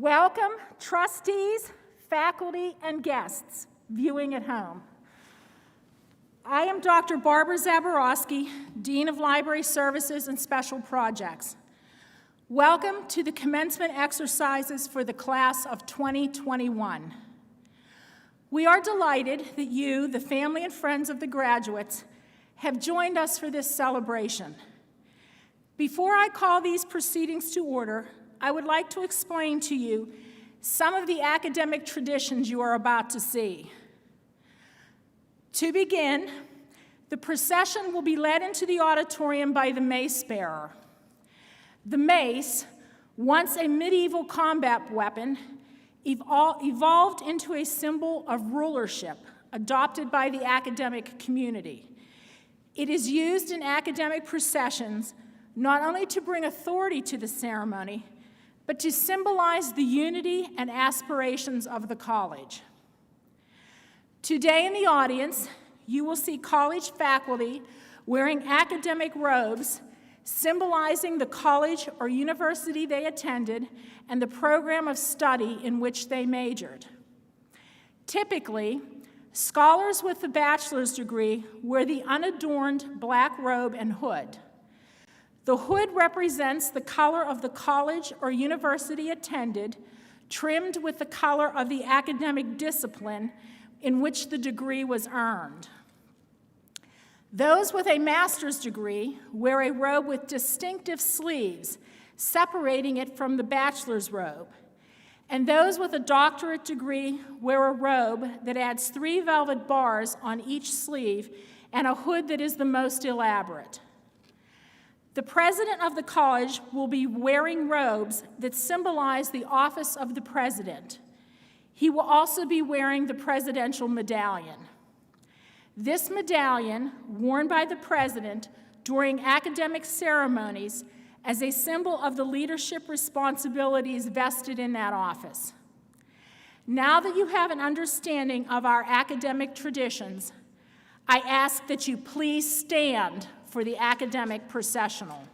Welcome, trustees, faculty, and guests viewing at home. I am Dr. Barbara Zaborowski, Dean of Library Services and Special Projects. Welcome to the commencement exercises for the class of 2021. We are delighted that you, the family and friends of the graduates, have joined us for this celebration. Before I call these proceedings to order, I would like to explain to you some of the academic traditions you are about to see. To begin, the procession will be led into the auditorium by the mace bearer. The mace, once a medieval combat weapon, evolved into a symbol of rulership adopted by the academic community. It is used in academic processions not only to bring authority to the ceremony, but to symbolize the unity and aspirations of the college. Today in the audience, you will see college faculty wearing academic robes symbolizing the college or university they attended and the program of study in which they majored. Typically, scholars with a bachelor's degree wear the unadorned black robe and hood. The hood represents the color of the college or university attended, trimmed with the color of the academic discipline in which the degree was earned. Those with a master's degree wear a robe with distinctive sleeves, separating it from the bachelor's robe. And those with a doctorate degree wear a robe that adds 3 velvet bars on each sleeve and a hood that is the most elaborate. The president of the college will be wearing robes that symbolize the office of the president. He will also be wearing the presidential medallion. This medallion, worn by the president during academic ceremonies, as a symbol of the leadership responsibilities vested in that office. Now that you have an understanding of our academic traditions, I ask that you please stand for the academic processional.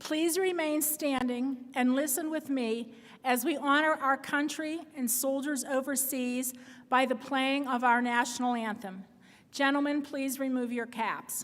Please remain standing and listen with me as we honor our country and soldiers overseas by the playing of our national anthem. Gentlemen, please remove your caps.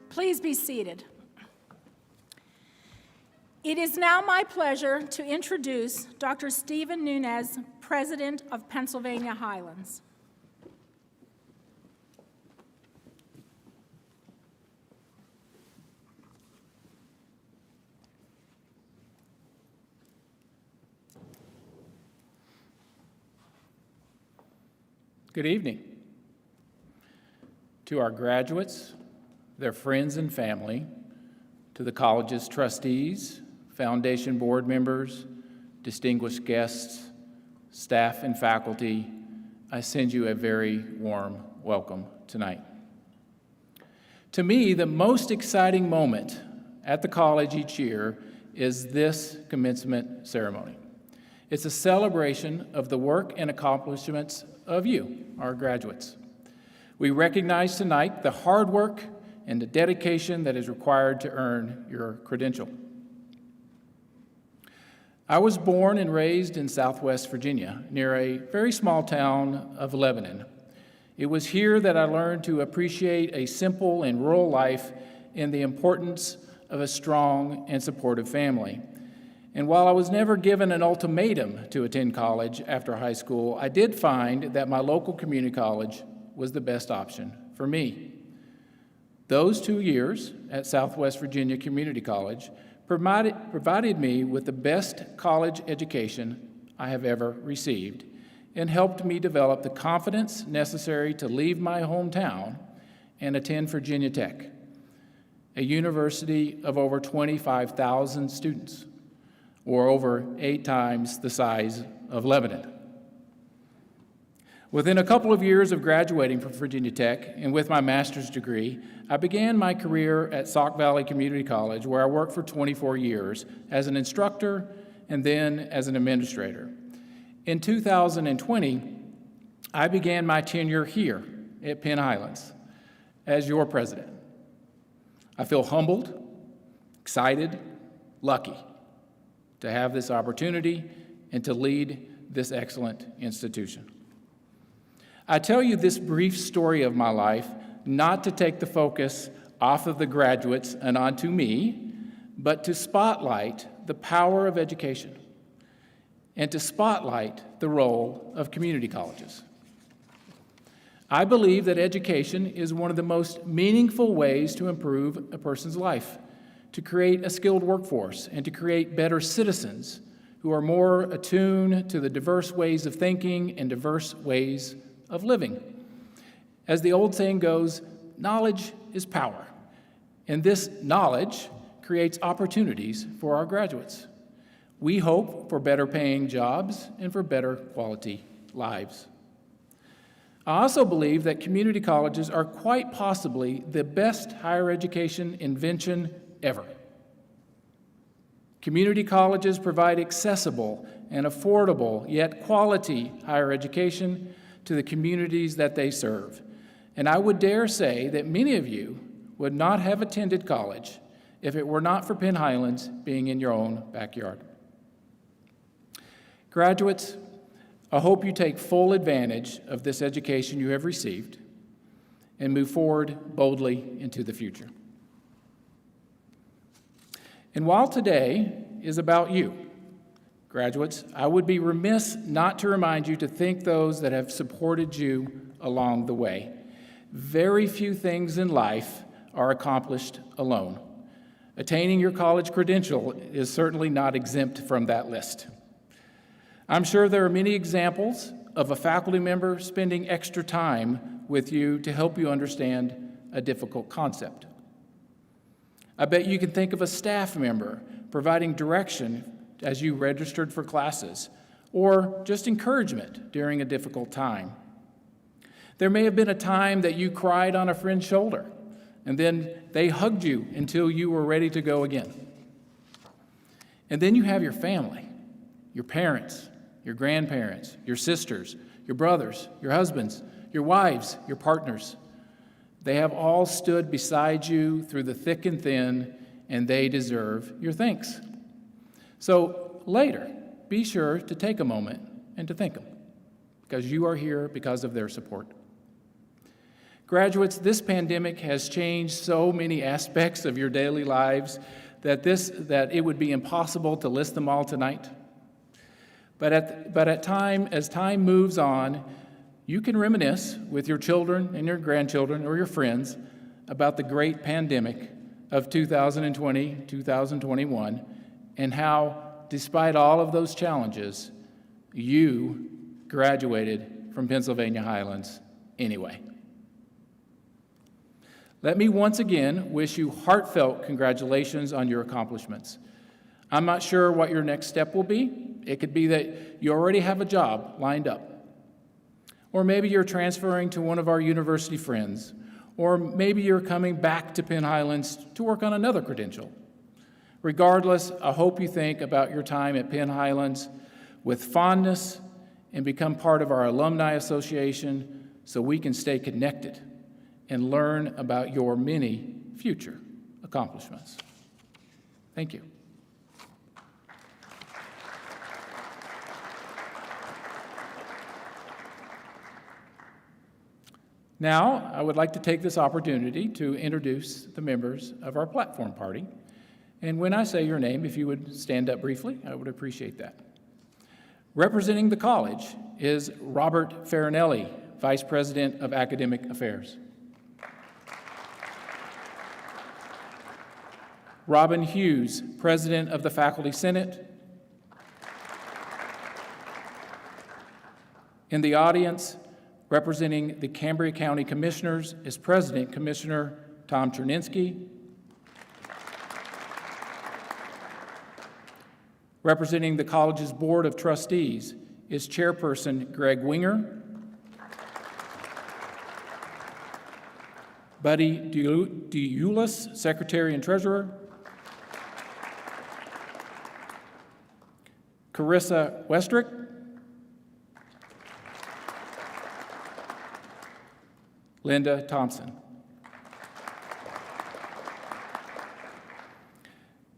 Please be seated. It is now my pleasure to introduce Dr. Stephen Nunez, President of Pennsylvania Highlands. Good evening. To our graduates, their friends and family, to the college's trustees, foundation board members, distinguished guests, staff and faculty, I send you a very warm welcome tonight. To me, the most exciting moment at the college each year is this commencement ceremony. It's a celebration of the work and accomplishments of you, our graduates. We recognize tonight the hard work and the dedication that is required to earn your credential. I was born and raised in Southwest Virginia, near a very small town of Lebanon. It was here that I learned to appreciate a simple and rural life and the importance of a strong and supportive family. And while I was never given an ultimatum to attend college after high school, I did find that my local community college was the best option for me. Those 2 years at Southwest Virginia Community College provided me with the best college education I have ever received and helped me develop the confidence necessary to leave my hometown and attend Virginia Tech, a university of over 25,000 students, or over 8 times the size of Lebanon. Within a couple of years of graduating from Virginia Tech and with my master's degree, I began my career at Sauk Valley Community College, where I worked for 24 years as an instructor and then as an administrator. In 2020, I began my tenure here at Penn Highlands as your president. I feel humbled, excited, lucky to have this opportunity and to lead this excellent institution. I tell you this brief story of my life not to take the focus off of the graduates and onto me, but to spotlight the power of education and to spotlight the role of community colleges. I believe that education is one of the most meaningful ways to improve a person's life, to create a skilled workforce, and to create better citizens who are more attuned to the diverse ways of thinking and diverse ways of living. As the old saying goes, knowledge is power, and this knowledge creates opportunities for our graduates. We hope for better paying jobs and for better quality lives. I also believe that community colleges are quite possibly the best higher education invention ever. Community colleges provide accessible and affordable yet quality higher education to the communities that they serve. And I would dare say that many of you would not have attended college if it were not for Penn Highlands being in your own backyard. Graduates, I hope you take full advantage of this education you have received and move forward boldly into the future. And while today is about you, graduates, I would be remiss not to remind you to thank those that have supported you along the way. Very few things in life are accomplished alone. Attaining your college credential is certainly not exempt from that list. I'm sure there are many examples of a faculty member spending extra time with you to help you understand a difficult concept. I bet you can think of a staff member providing direction as you registered for classes, or just encouragement during a difficult time. There may have been a time that you cried on a friend's shoulder, and then they hugged you until you were ready to go again. And then you have your family, your parents, your grandparents, your sisters, your brothers, your husbands, your wives, your partners. They have all stood beside you through the thick and thin, and they deserve your thanks. So later, be sure to take a moment and to thank them, because you are here because of their support. Graduates, this pandemic has changed so many aspects of your daily lives that it would be impossible to list them all tonight. But as time moves on, you can reminisce with your children and your grandchildren or your friends about the great pandemic of 2020, 2021, and how, despite all of those challenges, you graduated from Pennsylvania Highlands anyway. Let me once again wish you heartfelt congratulations on your accomplishments. I'm not sure what your next step will be. It could be that you already have a job lined up. Or maybe you're transferring to one of our university friends. Or maybe you're coming back to Penn Highlands to work on another credential. Regardless, I hope you think about your time at Penn Highlands with fondness and become part of our alumni association so we can stay connected and learn about your many future accomplishments. Thank you. Now, I would like to take this opportunity to introduce the members of our platform party. And when I say your name, if you would stand up briefly, I would appreciate that. Representing the college is Robert Farinelli, Vice President of Academic Affairs. Robin Hughes, President of the Faculty Senate. In the audience, representing the Cambria County Commissioners is President Commissioner Tom Cherninsky. Representing the college's Board of Trustees is Chairperson Greg Winger. Buddy Diulis, Secretary and Treasurer. Carissa Westrick. Linda Thompson.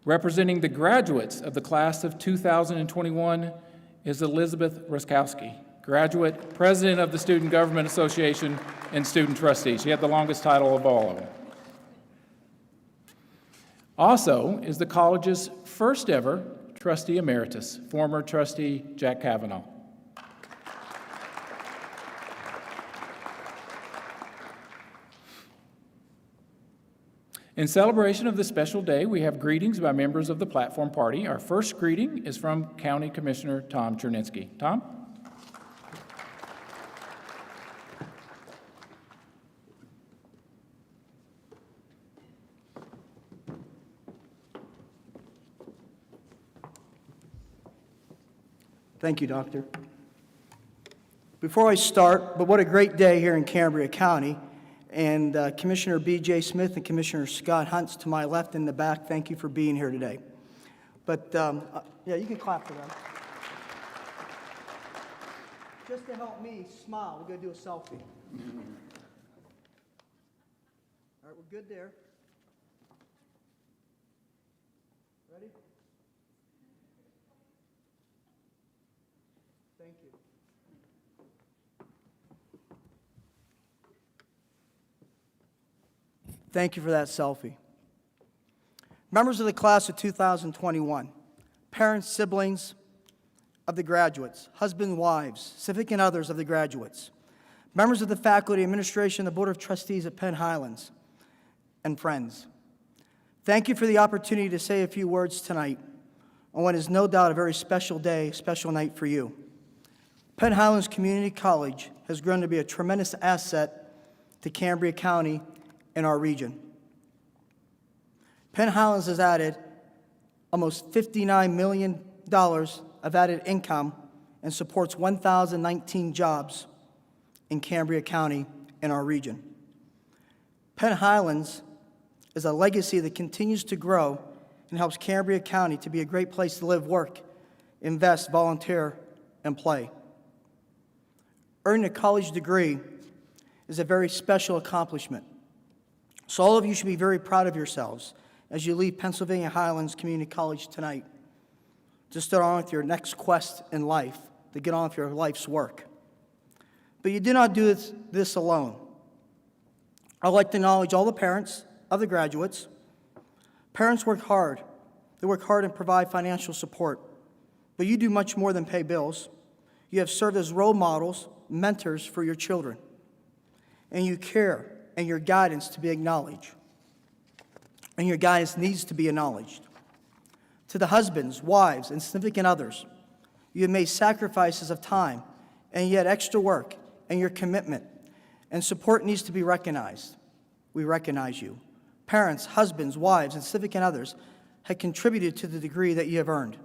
Representing the graduates of the class of 2021 is Elizabeth Ruskowski, graduate, President of the Student Government Association and Student Trustee. She had the longest title of all of them. Also is the college's first ever Trustee Emeritus, former Trustee Jack Kavanaugh. In celebration of this special day, we have greetings by members of the platform party. Our first greeting is from County Commissioner Tom Cherninsky. Tom? Thank you, Doctor. Before I start, but what a great day here in Cambria County. And Commissioner B.J. Smith and Commissioner Scott Hunt's to my left in the back, thank you for being here today. But, yeah, you can clap for them. Just to help me smile, we're going to do a selfie. All right, we're good there. Ready? Thank you. Thank you for that selfie. Members of the class of 2021, parents, siblings of the graduates, husbands, wives, significant others of the graduates, members of the faculty, administration, the Board of Trustees at Penn Highlands, and friends. Thank you for the opportunity to say a few words tonight on what is no doubt a very special day, special night for you. Penn Highlands Community College has grown to be a tremendous asset to Cambria County and our region. Penn Highlands has added almost $59 million of added income and supports 1,019 jobs in Cambria County and our region. Penn Highlands is a legacy that continues to grow and helps Cambria County to be a great place to live, work, invest, volunteer, and play. Earning a college degree is a very special accomplishment. So all of you should be very proud of yourselves as you leave Pennsylvania Highlands Community College tonight to start on with your next quest in life, to get on with your life's work. But you do not do this alone. I'd like to acknowledge all the parents of the graduates. Parents work hard. They work hard and provide financial support. But you do much more than pay bills. You have served as role models, mentors for your children. And you care, and your guidance to be acknowledged. And your guidance needs to be acknowledged. To the husbands, wives, and significant others, you have made sacrifices of time and yet extra work, and your commitment and support needs to be recognized. We recognize you. Parents, husbands, wives, and significant others have contributed to the degree that you have earned.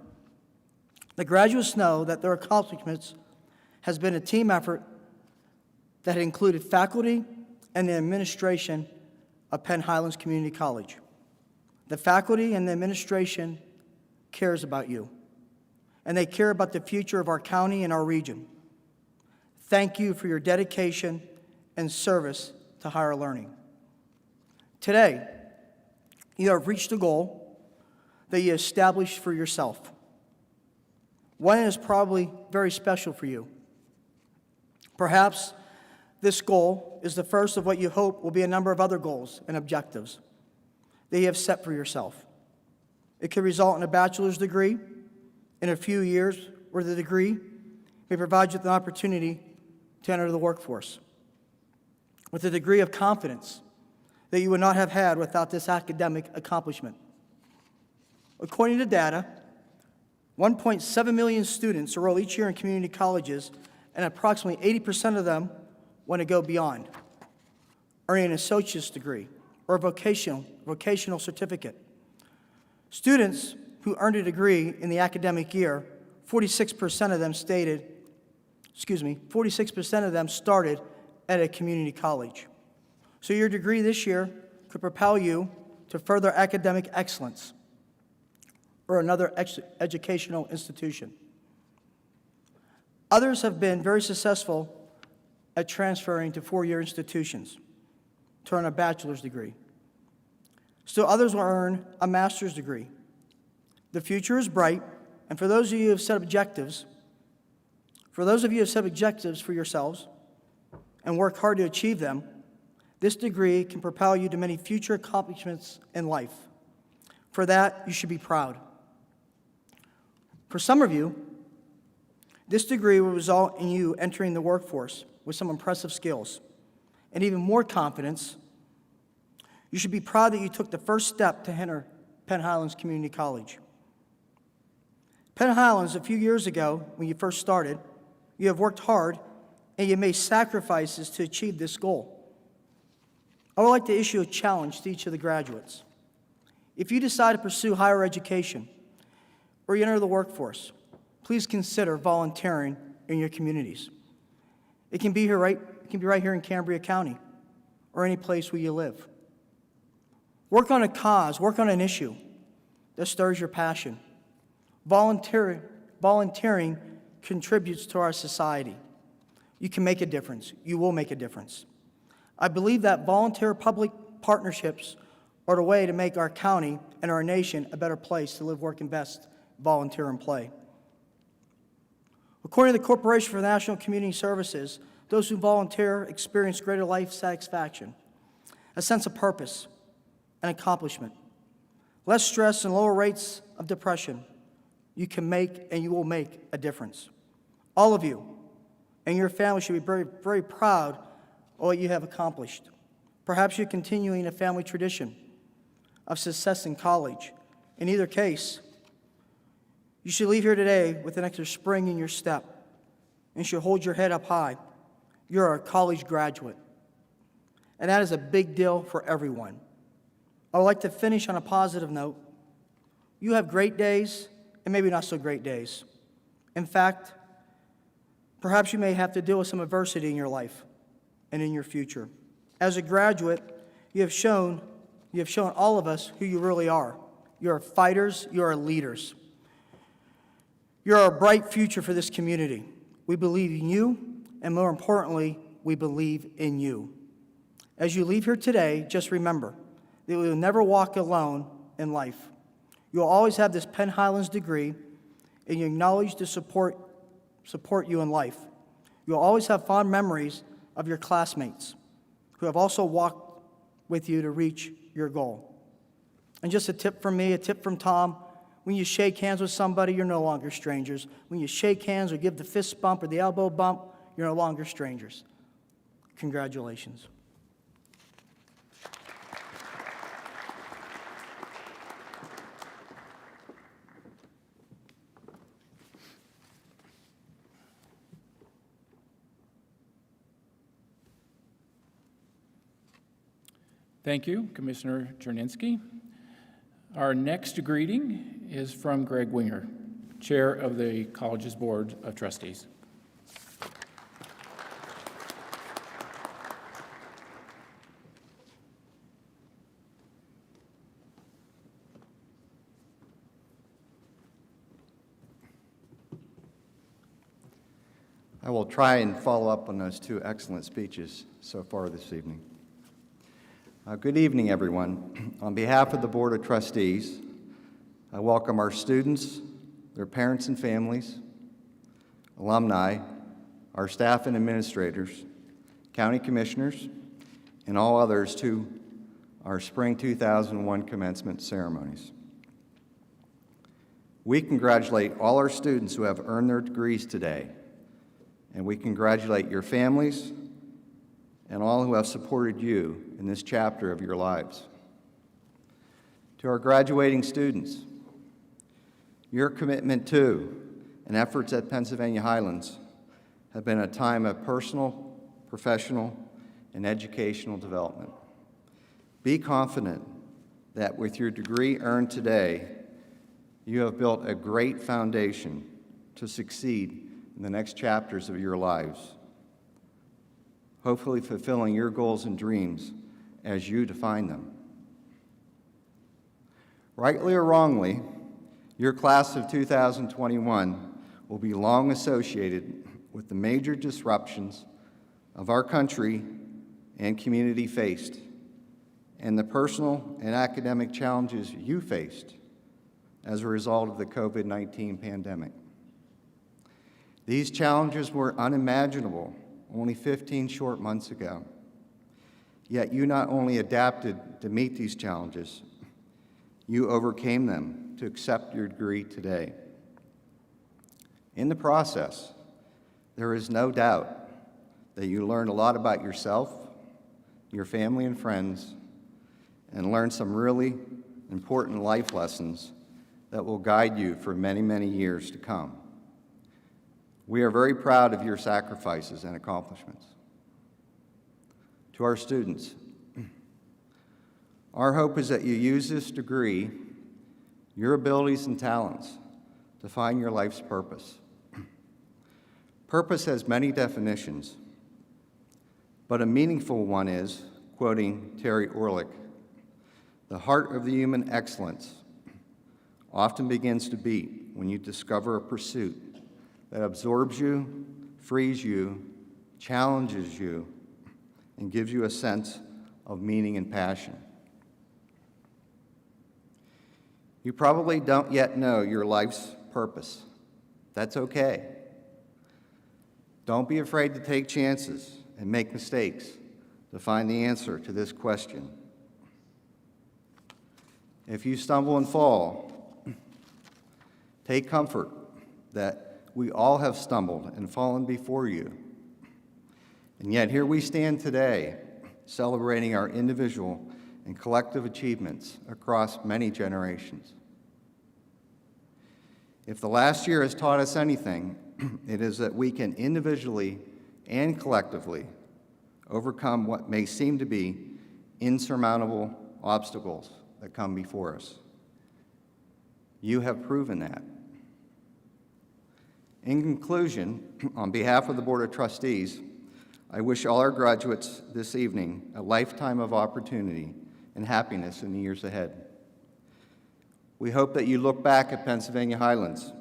The graduates know that their accomplishments has been a team effort that included faculty and the administration of Penn Highlands Community College. The faculty and the administration cares about you, and they care about the future of our county and our region. Thank you for your dedication and service to higher learning. Today, you have reached a goal that you established for yourself. One is probably very special for you. Perhaps this goal is the first of what you hope will be a number of other goals and objectives that you have set for yourself. It could result in a bachelor's degree in a few years, where the degree may provide you with an opportunity to enter the workforce with a degree of confidence that you would not have had without this academic accomplishment. According to data, 1.7 million students enroll each year in community colleges, and approximately 80% of them want to go beyond, earning an associate's degree or a vocational certificate. Students who earned a degree in the academic year, 46% of them started at a community college. So your degree this year could propel you to further academic excellence or another educational institution. Others have been very successful at transferring to four-year institutions to earn a bachelor's degree. Still others will earn a master's degree. The future is bright, and for those of you who have set objectives, for yourselves and work hard to achieve them, this degree can propel you to many future accomplishments in life. For that, you should be proud. For some of you, this degree will result in you entering the workforce with some impressive skills and even more confidence. You should be proud that you took the first step to enter Penn Highlands Community College. Penn Highlands, a few years ago, when you first started, you have worked hard and you made sacrifices to achieve this goal. I would like to issue a challenge to each of the graduates. If you decide to pursue higher education or you enter the workforce, please consider volunteering in your communities. It can be right here in Cambria County or any place where you live. Work on a cause, work on an issue that stirs your passion. Volunteering contributes to our society. You can make a difference. You will make a difference. I believe that volunteer public partnerships are the way to make our county and our nation a better place to live, work, invest, volunteer, and play. According to the Corporation for National Community Services, those who volunteer experience greater life satisfaction, a sense of purpose and accomplishment, less stress and lower rates of depression. You can make and you will make a difference. All of you and your family should be very, very proud of what you have accomplished. Perhaps you're continuing a family tradition of success in college. In either case, you should leave here today with an extra spring in your step and should hold your head up high. You're a college graduate, and that is a big deal for everyone. I would like to finish on a positive note. You have great days and maybe not so great days. In fact, perhaps you may have to deal with some adversity in your life and in your future. As a graduate, you have shown all of us who you really are. You are fighters, you are leaders. You are a bright future for this community. We believe in you, and more importantly, we believe in you. As you leave here today, just remember that you will never walk alone in life. You will always have this Penn Highlands degree, and you acknowledge to support you in life. You will always have fond memories of your classmates who have also walked with you to reach your goal. And just a tip from me, a tip from Tom, when you shake hands with somebody, you're no longer strangers. When you shake hands or give the fist bump or the elbow bump, you're no longer strangers. Congratulations. Thank you, Commissioner Cherninsky. Our next greeting is from Greg Winger, Chair of the college's Board of Trustees. I will try and follow up on those two excellent speeches so far this evening. Good evening, everyone. On behalf of the Board of Trustees, I welcome our students, their parents and families, alumni, our staff and administrators, county commissioners, and all others to our Spring 2001 commencement ceremonies. We congratulate all our students who have earned their degrees today, and we congratulate your families and all who have supported you in this chapter of your lives. To our graduating students, your commitment to and efforts at Pennsylvania Highlands have been a time of personal, professional, and educational development. Be confident that with your degree earned today, you have built a great foundation to succeed in the next chapters of your lives, hopefully fulfilling your goals and dreams as you define them. Rightly or wrongly, your class of 2021 will be long associated with the major disruptions of our country and community faced, and the personal and academic challenges you faced as a result of the COVID-19 pandemic. These challenges were unimaginable only 15 short months ago. Yet you not only adapted to meet these challenges, you overcame them to accept your degree today. In the process, there is no doubt that you learned a lot about yourself, your family and friends, and learned some really important life lessons that will guide you for many, many years to come. We are very proud of your sacrifices and accomplishments. To our students, our hope is that you use this degree, your abilities and talents, to find your life's purpose. Purpose has many definitions, but a meaningful one is, quoting Terry Orlick, "The heart of the human excellence often begins to beat when you discover a pursuit that absorbs you, frees you, challenges you, and gives you a sense of meaning and passion." You probably don't yet know your life's purpose. That's okay. Don't be afraid to take chances and make mistakes to find the answer to this question. If you stumble and fall, take comfort that we all have stumbled and fallen before you. And yet here we stand today, celebrating our individual and collective achievements across many generations. If the last year has taught us anything, it is that we can individually and collectively overcome what may seem to be insurmountable obstacles that come before us. You have proven that. In conclusion, on behalf of the Board of Trustees, I wish all our graduates this evening a lifetime of opportunity and happiness in the years ahead. We hope that you look back at Pennsylvania Highlands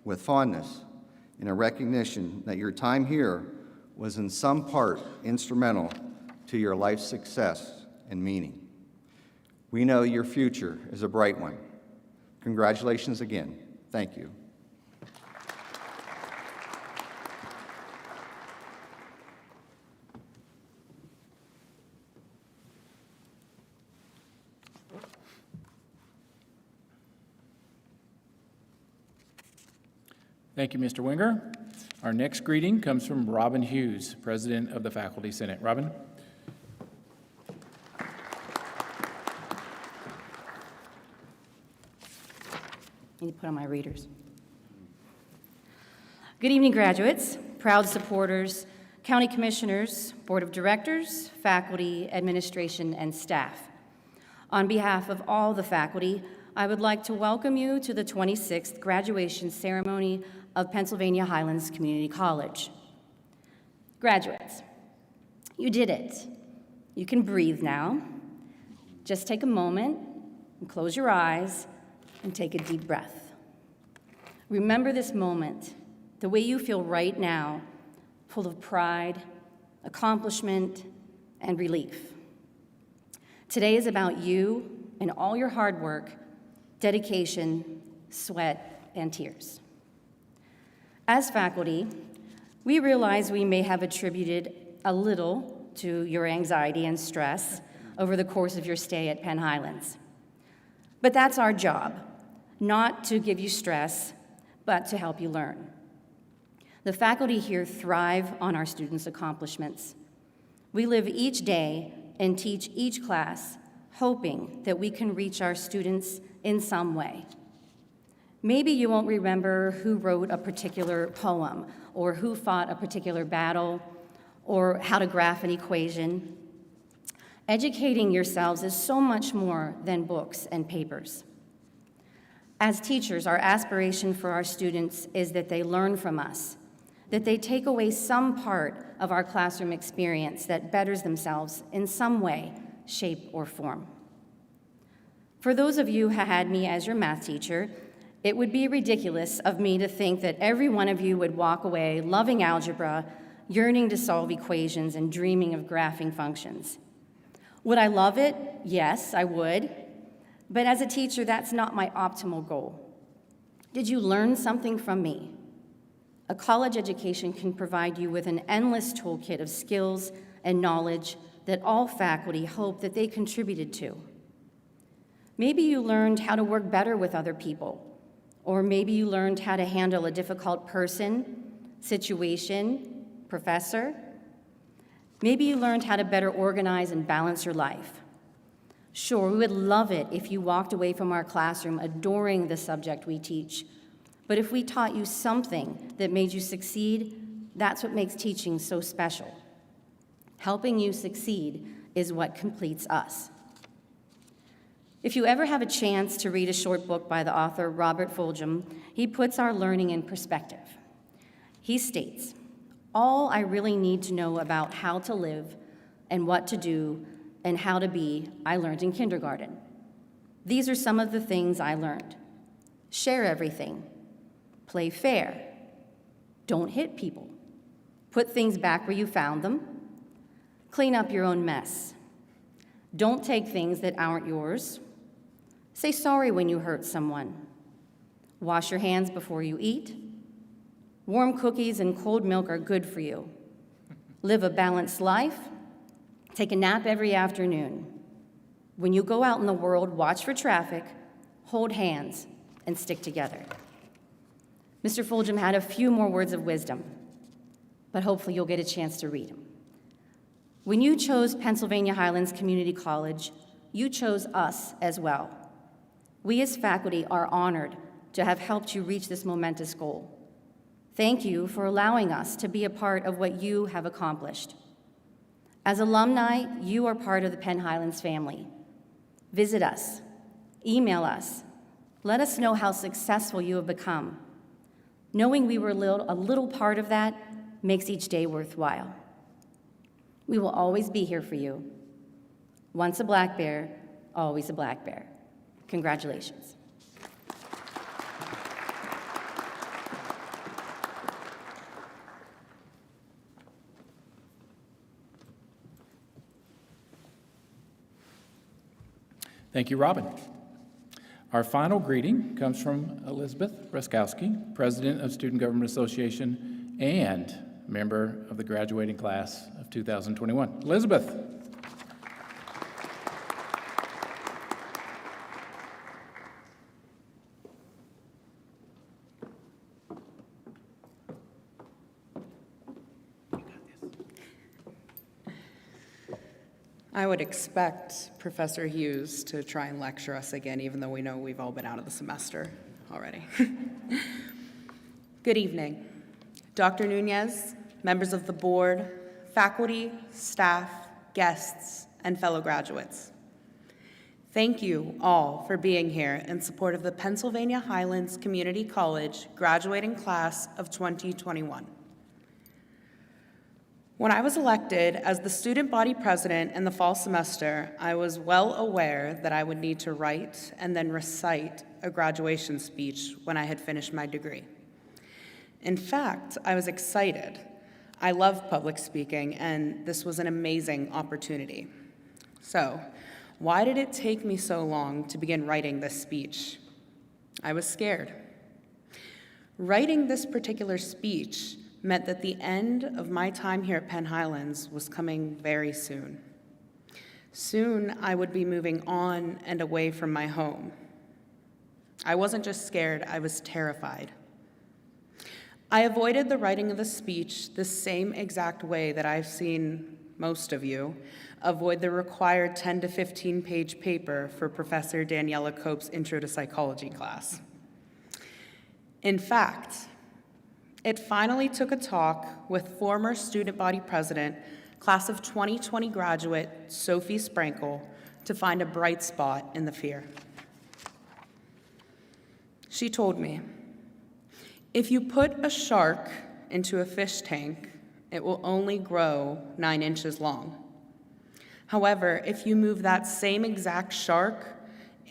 with fondness and a recognition that your time here was in some part instrumental to your life's success and meaning. We know your future is a bright one. Congratulations again. Thank you. Thank you, Mr. Winger. Our next greeting comes from Robin Hughes, President of the Faculty Senate. Robin? I need to put on my readers. Good evening, graduates, proud supporters, county commissioners, board of directors, faculty, administration, and staff. On behalf of all the faculty, I would like to welcome you to the 26th graduation ceremony of Pennsylvania Highlands Community College. Graduates, you did it. You can breathe now. Just take a moment and close your eyes and take a deep breath. Remember this moment, the way you feel right now, full of pride, accomplishment, and relief. Today is about you and all your hard work, dedication, sweat, and tears. As faculty, we realize we may have attributed a little to your anxiety and stress over the course of your stay at Penn Highlands. But that's our job, not to give you stress, but to help you learn. The faculty here thrive on our students' accomplishments. We live each day and teach each class, hoping that we can reach our students in some way. Maybe you won't remember who wrote a particular poem, or who fought a particular battle, or how to graph an equation. Educating yourselves is so much more than books and papers. As teachers, our aspiration for our students is that they learn from us, that they take away some part of our classroom experience that betters themselves in some way, shape, or form. For those of you who had me as your math teacher, it would be ridiculous of me to think that every one of you would walk away loving algebra, yearning to solve equations, and dreaming of graphing functions. Would I love it? Yes, I would. But as a teacher, that's not my optimal goal. Did you learn something from me? A college education can provide you with an endless toolkit of skills and knowledge that all faculty hope that they contributed to. Maybe you learned how to work better with other people, or maybe you learned how to handle a difficult person, situation, professor. Maybe you learned how to better organize and balance your life. Sure, we would love it if you walked away from our classroom adoring the subject we teach. But if we taught you something that made you succeed, that's what makes teaching so special. Helping you succeed is what completes us. If you ever have a chance to read a short book by the author Robert Fulghum, he puts our learning in perspective. He states, "All I really need to know about how to live and what to do and how to be, I learned in kindergarten. These are some of the things I learned. Share everything. Play fair. Don't hit people. Put things back where you found them. Clean up your own mess. Don't take things that aren't yours. Say sorry when you hurt someone. Wash your hands before you eat. Warm cookies and cold milk are good for you. Live a balanced life. Take a nap every afternoon. When you go out in the world, watch for traffic, hold hands, and stick together. Mr. Fulgham had a few more words of wisdom, but hopefully you'll get a chance to read them. When you chose Pennsylvania Highlands Community College, you chose us as well. We as faculty are honored to have helped you reach this momentous goal. Thank you for allowing us to be a part of what you have accomplished. As alumni, you are part of the Penn Highlands family. Visit us, email us, let us know how successful you have become. Knowing we were a little part of that makes each day worthwhile. We will always be here for you. Once a black bear, always a black bear. Congratulations. Thank you, Robin. Our final greeting comes from Elizabeth Raskowski, President of Student Government Association and member of the graduating class of 2021. Elizabeth. I would expect Professor Hughes to try and lecture us again, even though we know we've all been out of the semester already. Good evening. Dr. Nunez, members of the board, faculty, staff, guests, and fellow graduates. Thank you all for being here in support of the Pennsylvania Highlands Community College graduating class of 2021. When I was elected as the student body president in the fall semester, I was well aware that I would need to write and then recite a graduation speech when I had finished my degree. In fact, I was excited. I love public speaking, and this was an amazing opportunity. So, why did it take me so long to begin writing this speech? I was scared. Writing this particular speech meant that the end of my time here at Penn Highlands was coming very soon. Soon, I would be moving on and away from my home. I wasn't just scared, I was terrified. I avoided the writing of the speech the same exact way that I've seen most of you avoid the required 10 to 15 page paper for Professor Daniela Cope's Intro to Psychology class. In fact, it finally took a talk with former student body president, class of 2020 graduate Sophie Sprankle, to find a bright spot in the fear. She told me, if you put a shark into a fish tank, it will only grow 9 inches long. However, if you move that same exact shark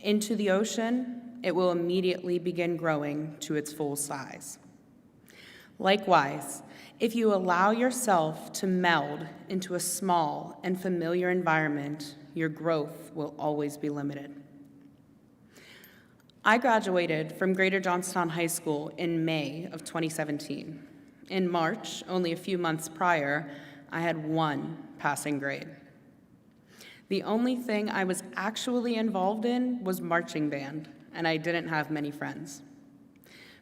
into the ocean, it will immediately begin growing to its full size. Likewise, if you allow yourself to meld into a small and familiar environment, your growth will always be limited. I graduated from Greater Johnstown High School in May of 2017. In March, only a few months prior, I had 1 passing grade. The only thing I was actually involved in was marching band, and I didn't have many friends.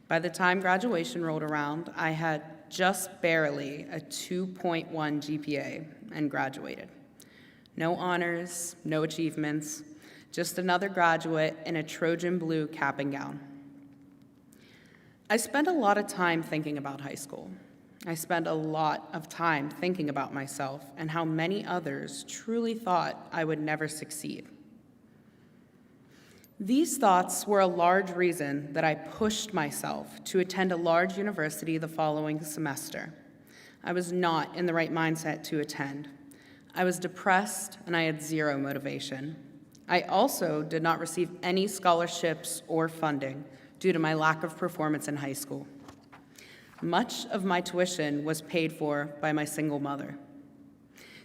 By the time graduation rolled around, I had just barely a 2.1 GPA and graduated. No honors, no achievements, just another graduate in a Trojan blue cap and gown. I spent a lot of time thinking about high school. I spent a lot of time thinking about myself and how many others truly thought I would never succeed. These thoughts were a large reason that I pushed myself to attend a large university the following semester. I was not in the right mindset to attend. I was depressed and I had 0 motivation. I also did not receive any scholarships or funding due to my lack of performance in high school. Much of my tuition was paid for by my single mother.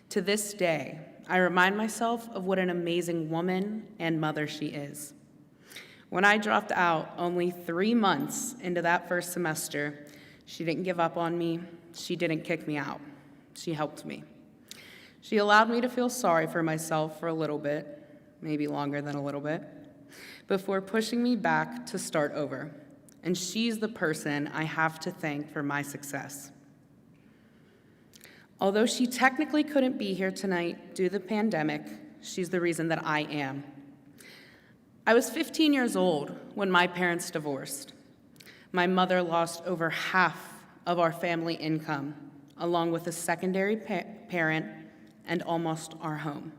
To this day, I remind myself of what an amazing woman and mother she is. When I dropped out only 3 months into that first semester, she didn't give up on me. She didn't kick me out. She helped me. She allowed me to feel sorry for myself for a little bit, maybe longer than a little bit, before pushing me back to start over. And she's the person I have to thank for my success. Although she technically couldn't be here tonight due to the pandemic, she's the reason that I am. I was 15 years old when my parents divorced. My mother lost over half of our family income, along with a secondary parent and almost our home.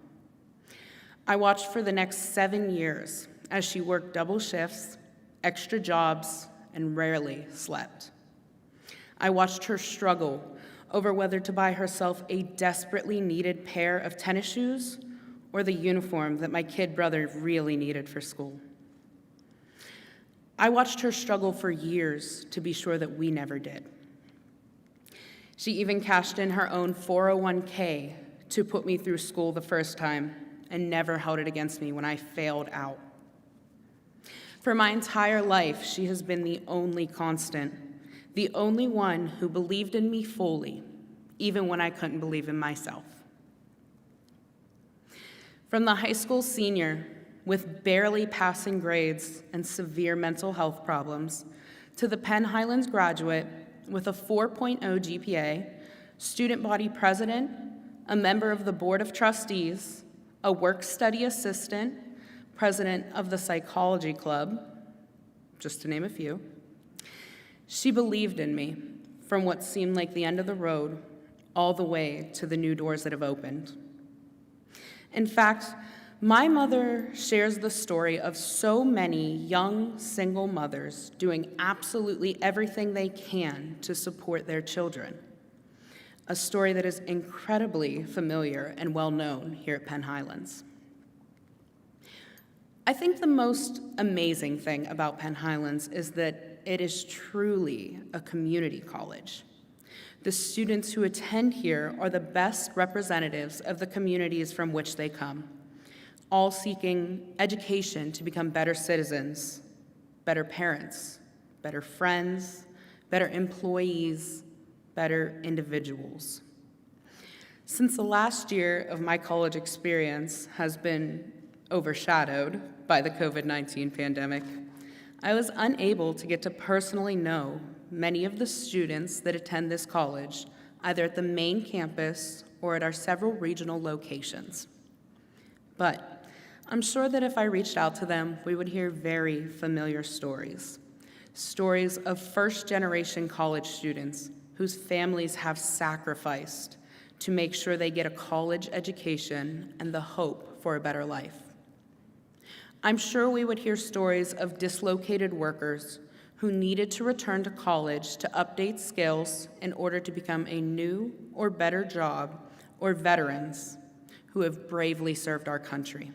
I watched for the next 7 years as she worked double shifts, extra jobs, and rarely slept. I watched her struggle over whether to buy herself a desperately needed pair of tennis shoes or the uniform that my kid brother really needed for school. I watched her struggle for years to be sure that we never did. She even cashed in her own 401k to put me through school the first time and never held it against me when I failed out. For my entire life, she has been the only constant, the only one who believed in me fully, even when I couldn't believe in myself. From the high school senior with barely passing grades and severe mental health problems, to the Penn Highlands graduate with a 4.0 GPA, student body president, a member of the board of trustees, a work-study assistant, president of the psychology club, just to name a few. She believed in me from what seemed like the end of the road all the way to the new doors that have opened. In fact, my mother shares the story of so many young single mothers doing absolutely everything they can to support their children, a story that is incredibly familiar and well known here at Penn Highlands. I think the most amazing thing about Penn Highlands is that it is truly a community college. The students who attend here are the best representatives of the communities from which they come, all seeking education to become better citizens, better parents, better friends, better employees, better individuals. Since the last year of my college experience has been overshadowed by the COVID-19 pandemic, I was unable to get to personally know many of the students that attend this college, either at the main campus or at our several regional locations. But I'm sure that if I reached out to them, we would hear very familiar stories. Stories of first-generation college students whose families have sacrificed to make sure they get a college education and the hope for a better life. I'm sure we would hear stories of dislocated workers who needed to return to college to update skills in order to become a new or better job, or veterans who have bravely served our country.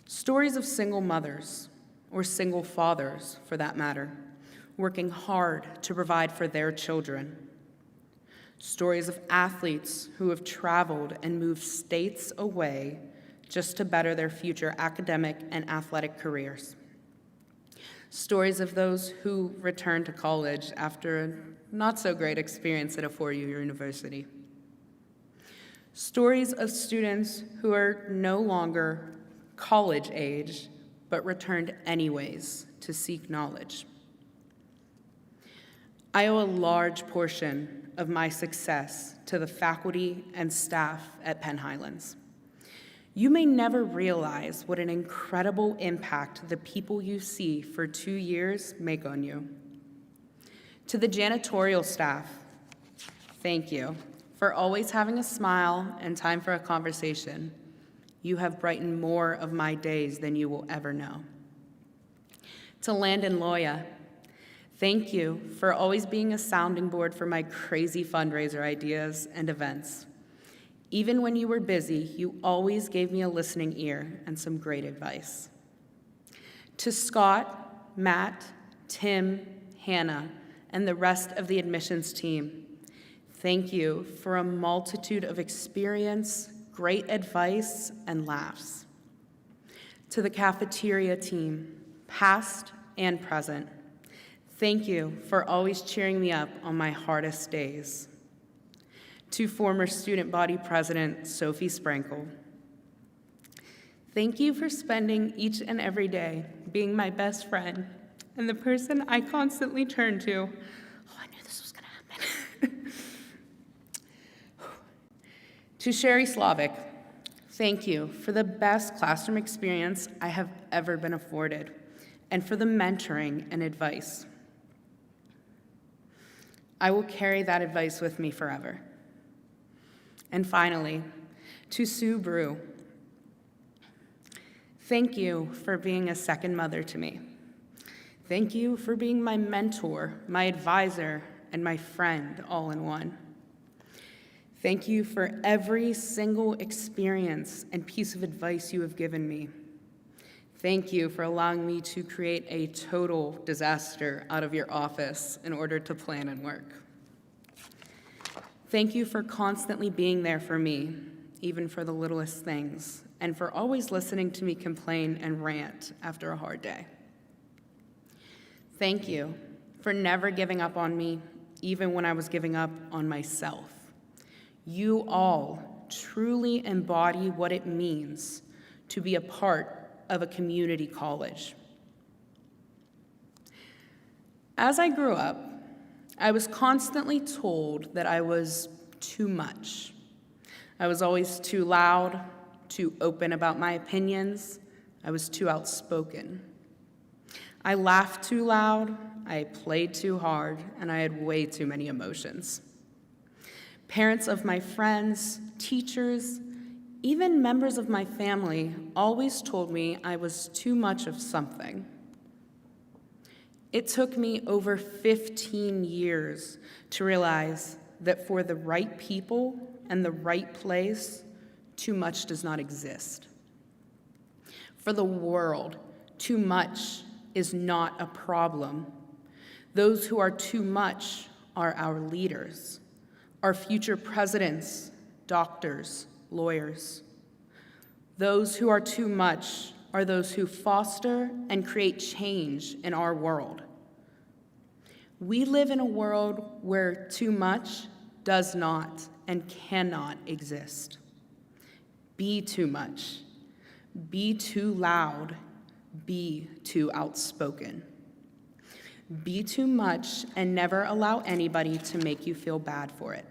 Stories of single mothers, or single fathers for that matter, working hard to provide for their children. Stories of athletes who have traveled and moved states away just to better their future academic and athletic careers. Stories of those who return to college after a not-so-great experience at a four-year university. Stories of students who are no longer college age, but returned anyways to seek knowledge. I owe a large portion of my success to the faculty and staff at Penn Highlands. You may never realize what an incredible impact the people you see for 2 years make on you. To the janitorial staff, thank you for always having a smile and time for a conversation. You have brightened more of my days than you will ever know. To Landon Loya, thank you for always being a sounding board for my crazy fundraiser ideas and events. Even when you were busy, you always gave me a listening ear and some great advice. To Scott, Matt, Tim, Hannah, and the rest of the admissions team, thank you for a multitude of experience, great advice, and laughs. To the cafeteria team, past and present, thank you for always cheering me up on my hardest days. To former student body president Sophie Sprankle, thank you for spending each and every day being my best friend and the person I constantly turn to. Oh, I knew this was gonna happen. To Sherry Slavic, thank you for the best classroom experience I have ever been afforded and for the mentoring and advice. I will carry that advice with me forever. And finally, to Sue Brew, thank you for being a second mother to me. Thank you for being my mentor, my advisor, and my friend all in one. Thank you for every single experience and piece of advice you have given me. Thank you for allowing me to create a total disaster out of your office in order to plan and work. Thank you for constantly being there for me, even for the littlest things, and for always listening to me complain and rant after a hard day. Thank you for never giving up on me, even when I was giving up on myself. You all truly embody what it means to be a part of a community college. As I grew up, I was constantly told that I was too much. I was always too loud, too open about my opinions. I was too outspoken. I laughed too loud, I played too hard, and I had way too many emotions. Parents of my friends, teachers, even members of my family always told me I was too much of something. It took me over 15 years to realize that for the right people and the right place, too much does not exist. For the world, too much is not a problem. Those who are too much are our leaders, our future presidents, doctors, lawyers. Those who are too much are those who foster and create change in our world. We live in a world where too much does not and cannot exist. Be too much. Be too loud. Be too outspoken. Be too much and never allow anybody to make you feel bad for it.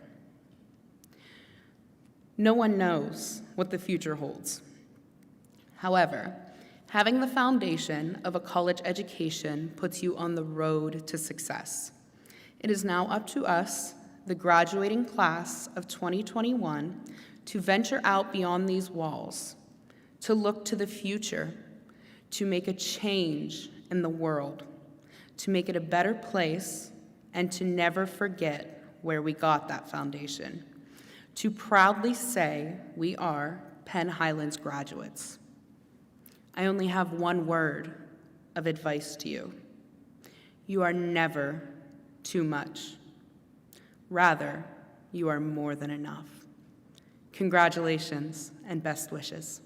No one knows what the future holds. However, having the foundation of a college education puts you on the road to success. It is now up to us, the graduating class of 2021, to venture out beyond these walls, to look to the future, to make a change in the world, to make it a better place, and to never forget where we got that foundation, to proudly say we are Penn Highlands graduates. I only have one word of advice to you. You are never too much. Rather, you are more than enough. Congratulations and best wishes.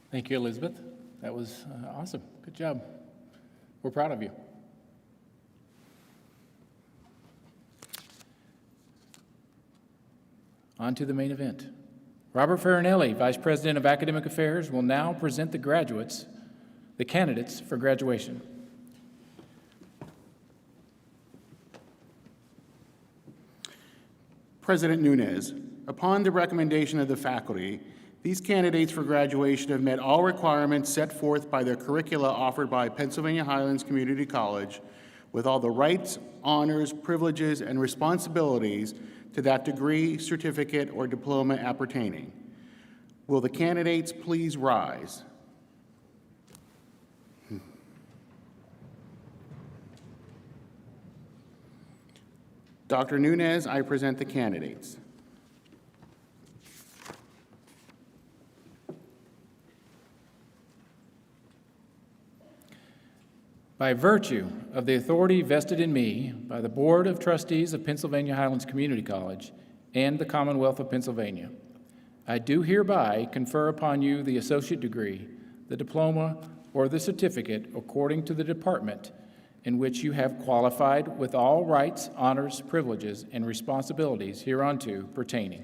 Thank you, Elizabeth. That was awesome. Good job. We're proud of you. On to the main event. Robert Farinelli, Vice President of Academic Affairs, will now present the graduates, the candidates for graduation. President Nunes, upon the recommendation of the faculty, these candidates for graduation have met all requirements set forth by the curricula offered by Pennsylvania Highlands Community College, with all the rights, honors, privileges, and responsibilities to that degree, certificate, or diploma appertaining. Will the candidates please rise? Dr. Nunes, I present the candidates. By virtue of the authority vested in me by the Board of Trustees of Pennsylvania Highlands Community College and the Commonwealth of Pennsylvania, I do hereby confer upon you the associate degree, the diploma, or the certificate according to the department in which you have qualified with all rights, honors, privileges, and responsibilities hereunto pertaining.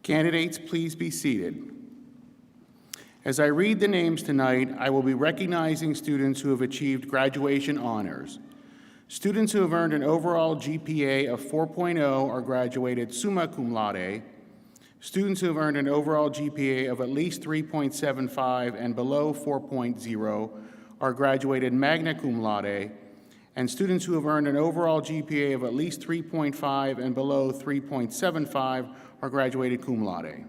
Candidates, please be seated. As I read the names tonight, I will be recognizing students who have achieved graduation honors. Students who have earned an overall GPA of 4.0 are graduated summa cum laude. Students who have earned an overall GPA of at least 3.75 and below 4.0 are graduated magna cum laude, and students who have earned an overall GPA of at least 3.5 and below 3.75 are graduated cum laude.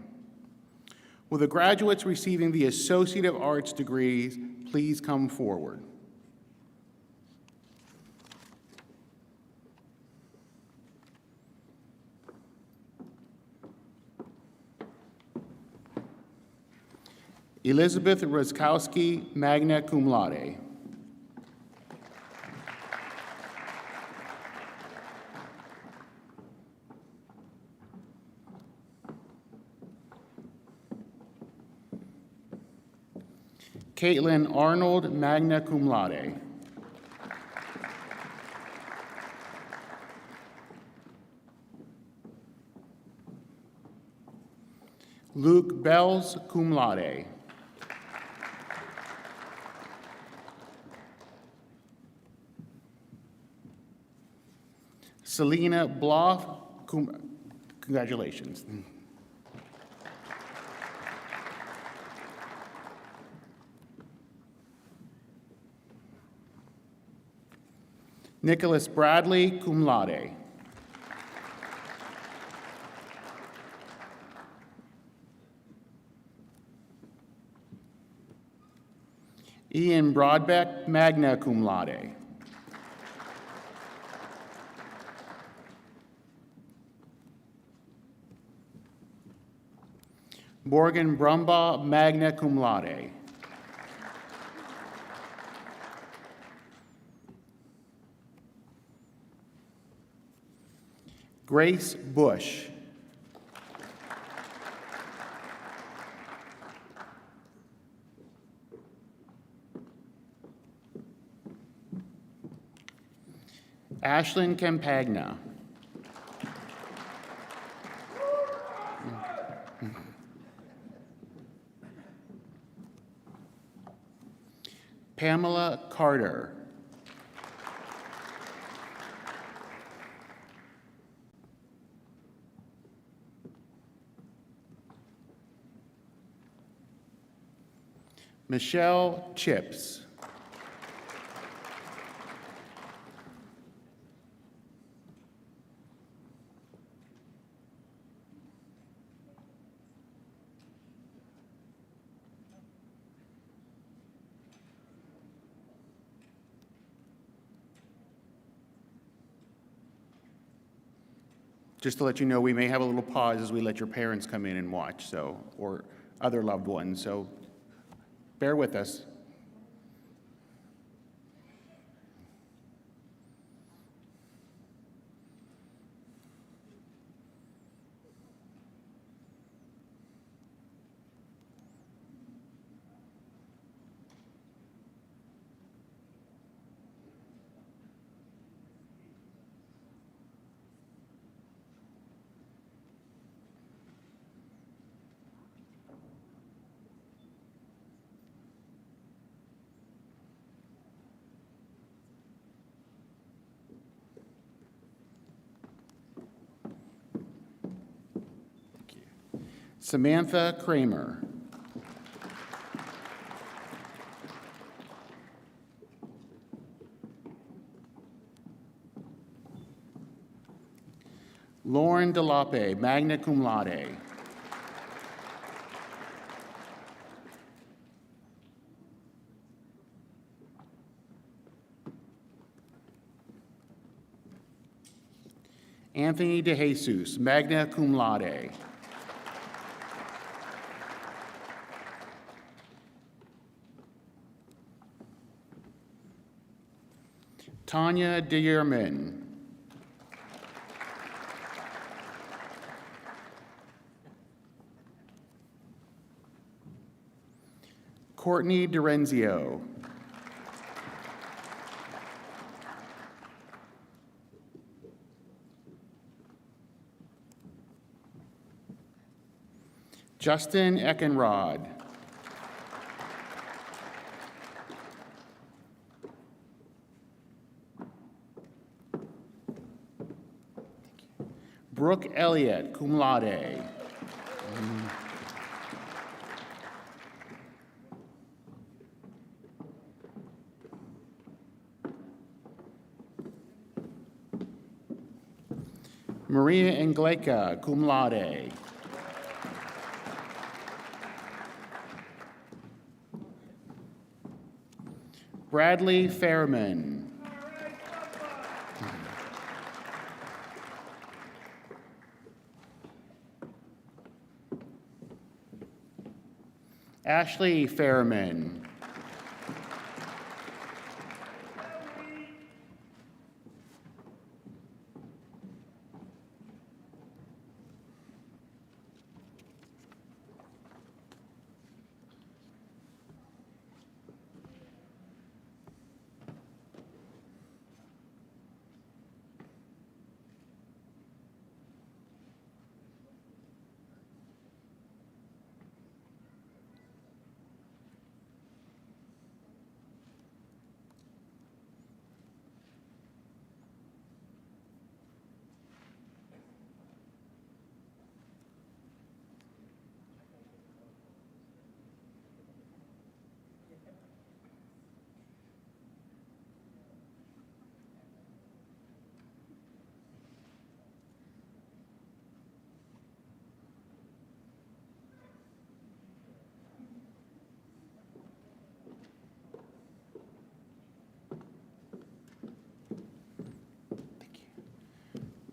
Will the graduates receiving the Associate of Arts degrees please come forward? Elizabeth Roskowski, magna cum laude. Caitlin Arnold, magna cum laude. Luke Bells, cum laude. Selena Bloff, congratulations. Nicholas Bradley, cum laude. Ian Broadbeck, magna cum laude. Morgan Brumbaugh, magna cum laude. Grace Bush. Ashlyn Campagna. Pamela Carter. Michelle Chips. Just to let you know, we may have a little pause as we let your parents come in and watch, so, or other loved ones, so bear with us. Samantha Kramer. Lauren DeLape, magna cum laude. Anthony DeJesus, magna cum laude. Tanya Dearman. Courtney Dorenzio. Justin Eckenrod. Brooke Elliott, cum laude. Maria Engleka, cum laude. Bradley Fairman. Ashley Fairman.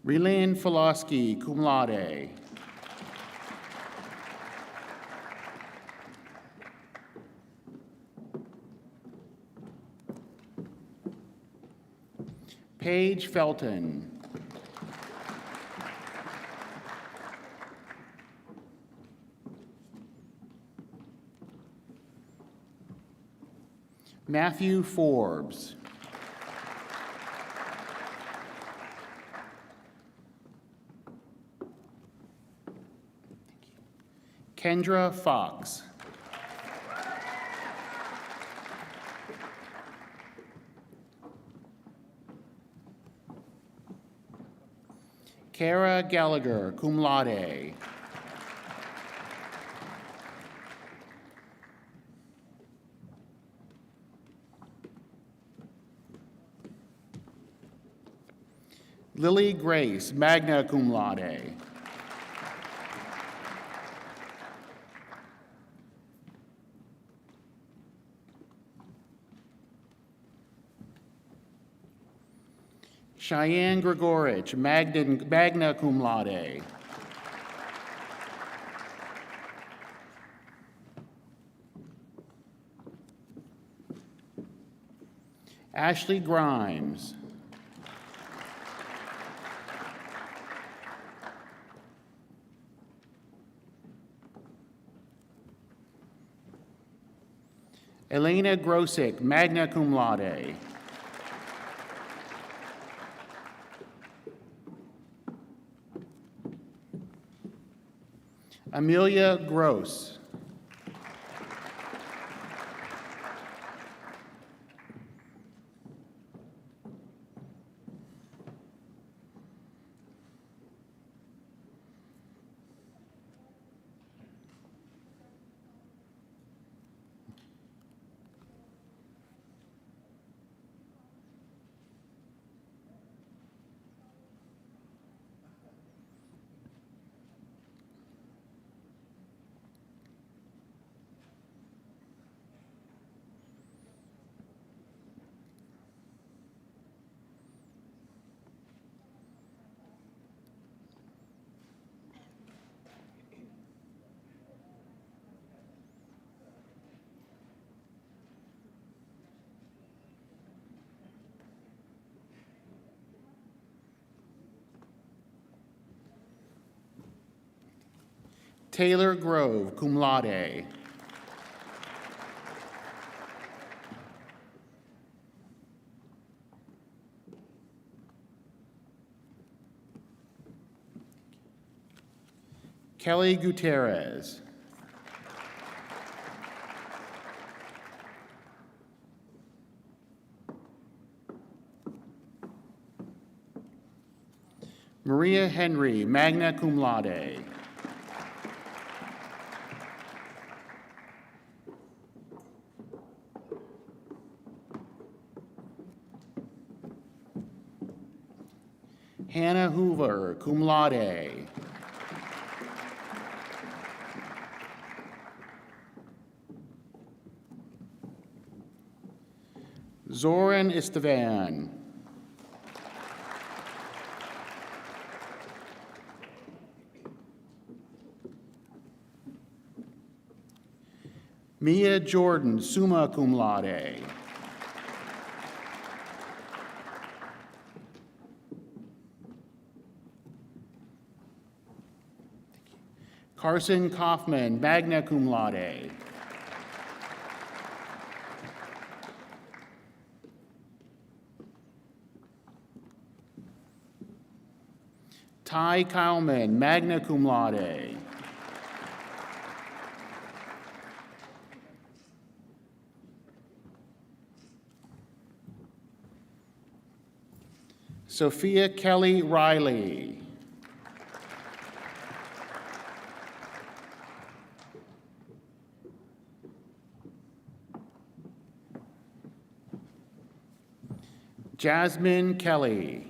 Relyn Filosky, cum laude. Paige Felton. Matthew Forbes. Kendra Fox. Kara Gallagher, cum laude. Lily Grace, magna cum laude. Cheyenne Gregorich, magna cum laude. Ashley Grimes. Elena Grosick, magna cum laude. Amelia Gross. Taylor Grove, cum laude. Kelly Gutierrez. Maria Henry, magna cum laude. Hannah Hoover, cum laude. Zoran Estevan. Mia Jordan, summa cum laude. Carson Kaufman, magna cum laude. Ty Kylman, magna cum laude. Sophia Kelly Riley. Jasmine Kelly.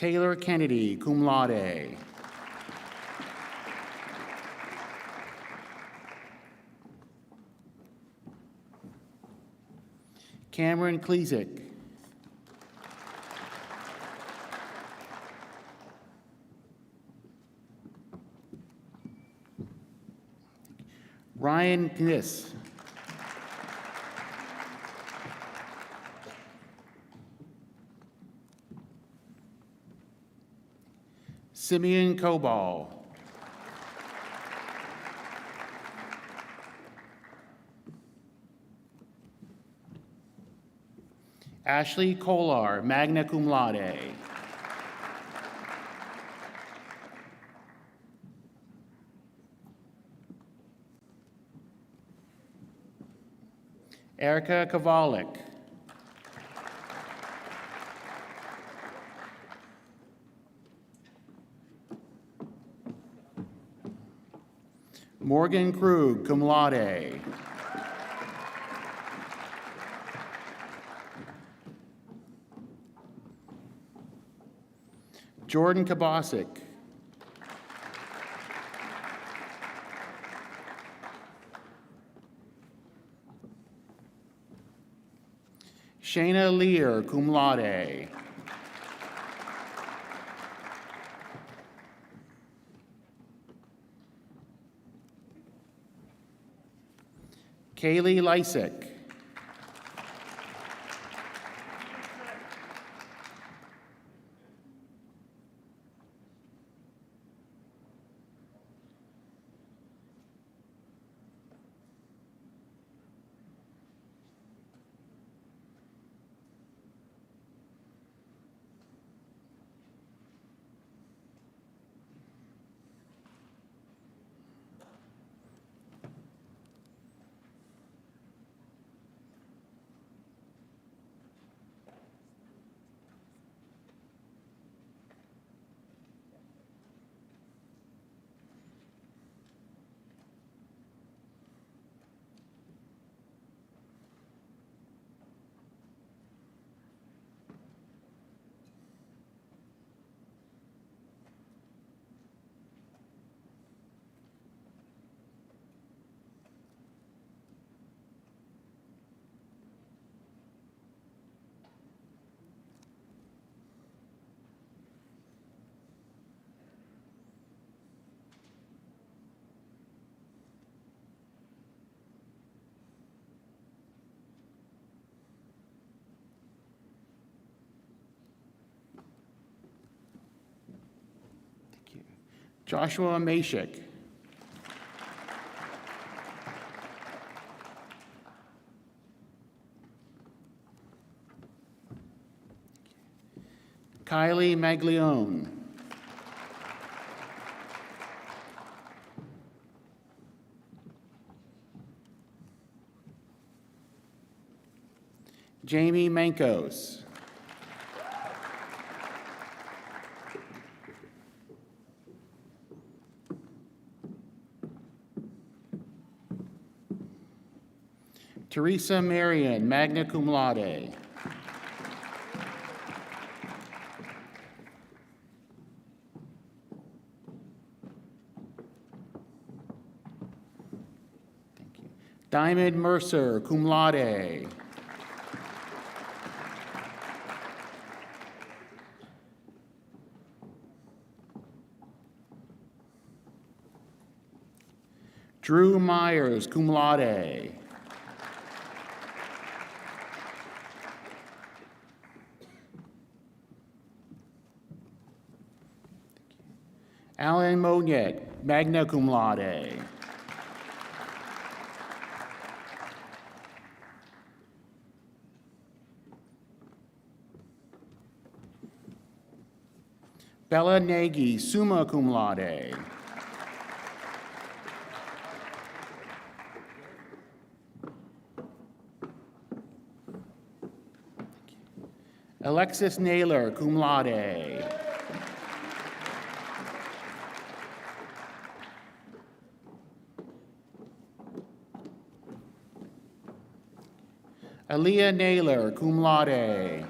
Taylor Kennedy, cum laude. Cameron Klesick. Ryan Kniss. Simeon Cobal. Ashley Kolar, magna cum laude. Erica Kovalik. Morgan Krug, cum laude. Jordan Kabasic. Shayna Lear, cum laude. Kaylee Lysick. Joshua Mashik. Kylie Maglione. Jamie Mankos. Teresa Marion, magna cum laude. Thank you. Diamond Mercer, cum laude. Drew Myers, cum laude. Alan Moniek, magna cum laude. Bella Nagy, summa cum laude. Alexis Naylor, cum laude. Aaliyah Naylor, cum laude.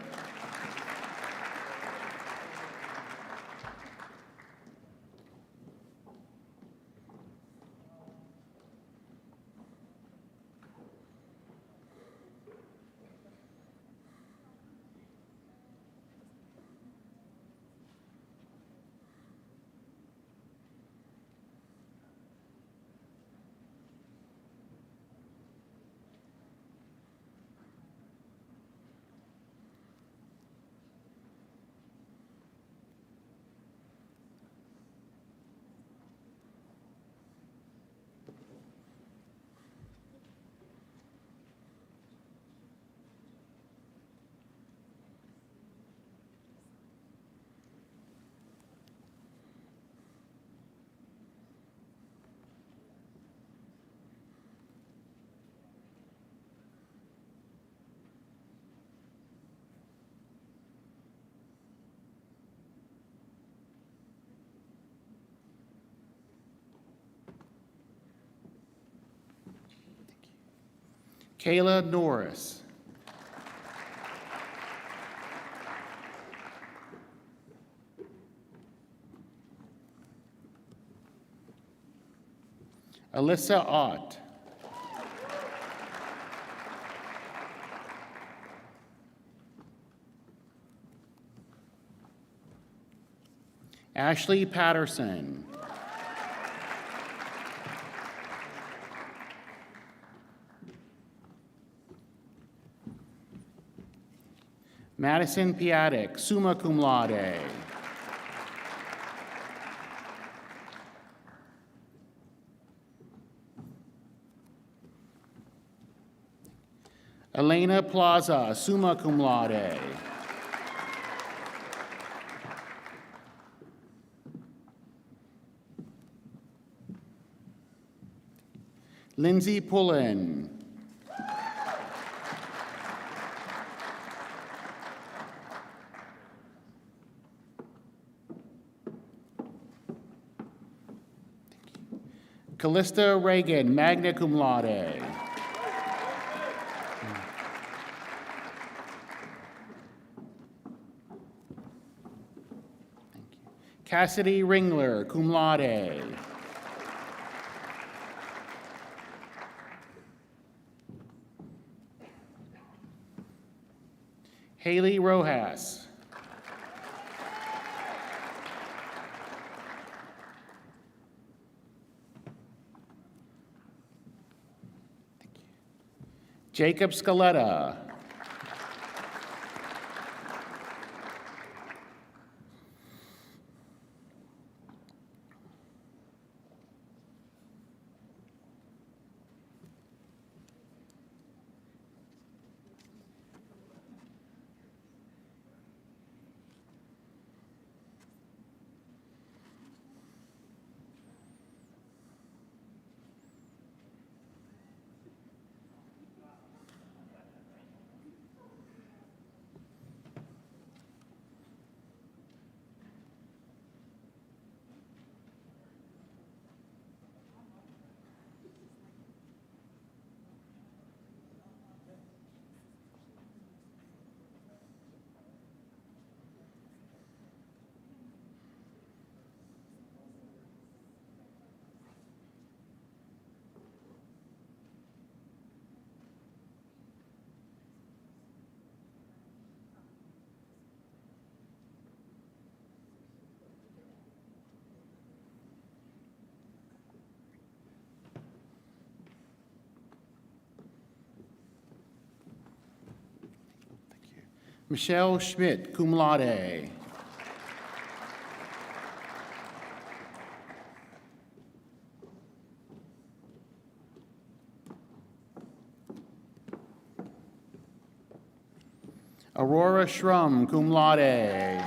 Kayla Norris. Alyssa Ott. Ashley Patterson. Madison Piatek, summa cum laude. Elena Plaza, summa cum laude. Lindsay Pullen. Callista Reagan, magna cum laude. Cassidy Ringler, cum laude. Haley Rojas. Jacob Scaletta. Michelle Schmidt, cum laude. Aurora Schrum, cum laude.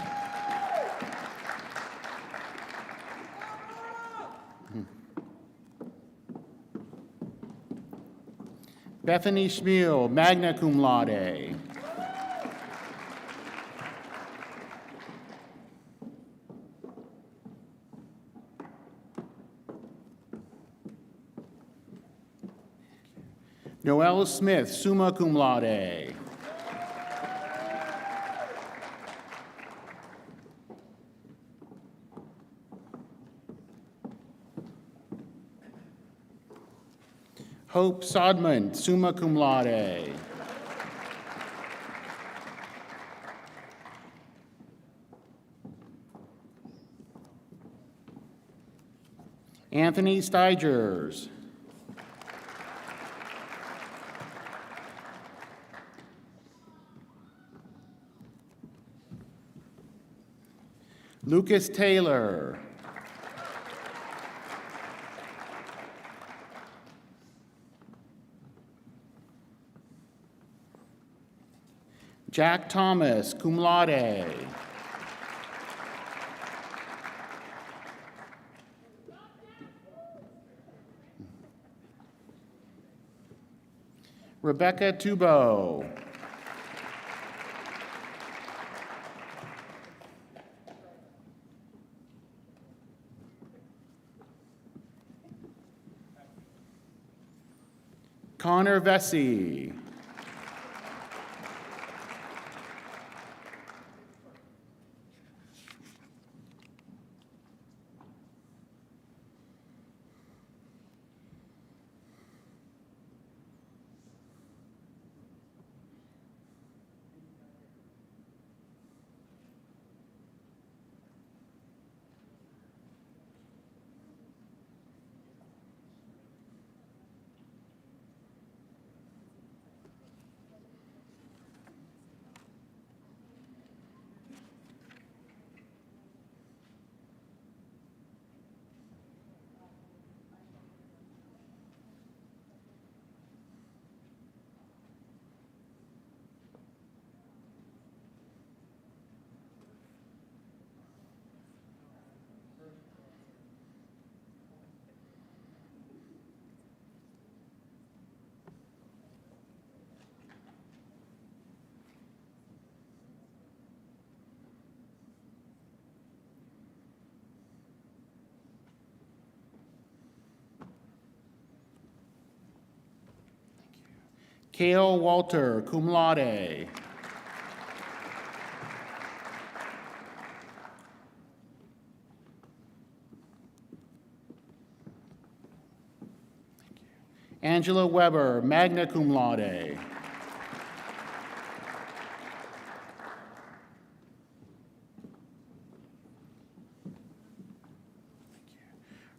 Bethany Schmiel, magna cum laude. Noelle Smith, summa cum laude. Hope Sodman, summa cum laude. Anthony Steigers. Lucas Taylor. Jack Thomas, cum laude. Rebecca Tubo. Connor Vesey. Cale Walter, cum laude. Angela Weber, magna cum laude.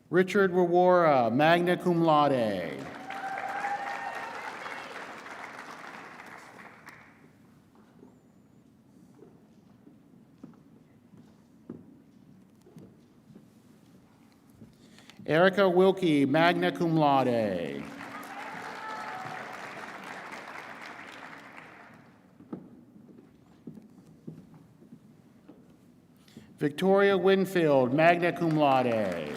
Richard Wawara, magna cum laude. Erica Wilkie, magna cum laude. Victoria Winfield, magna cum laude.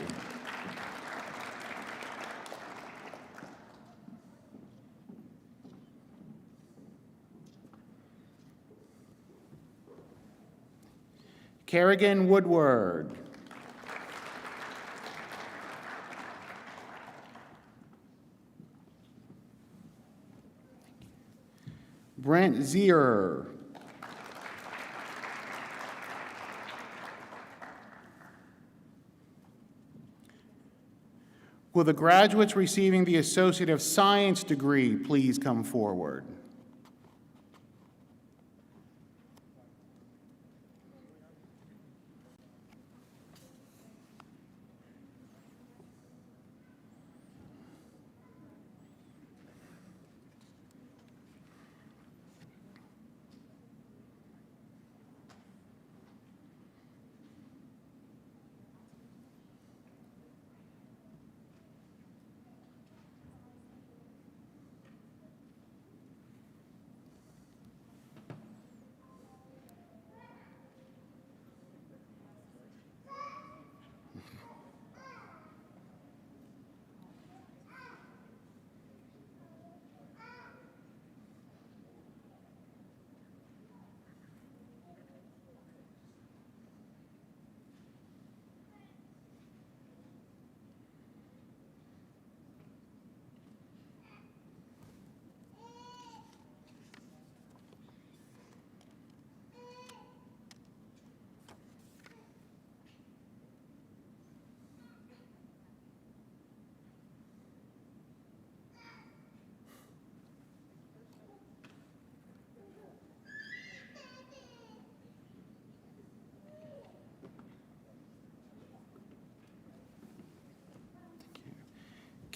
Kerrigan Woodward. Brent Zier. Will the graduates receiving the Associate of Science degree please come forward?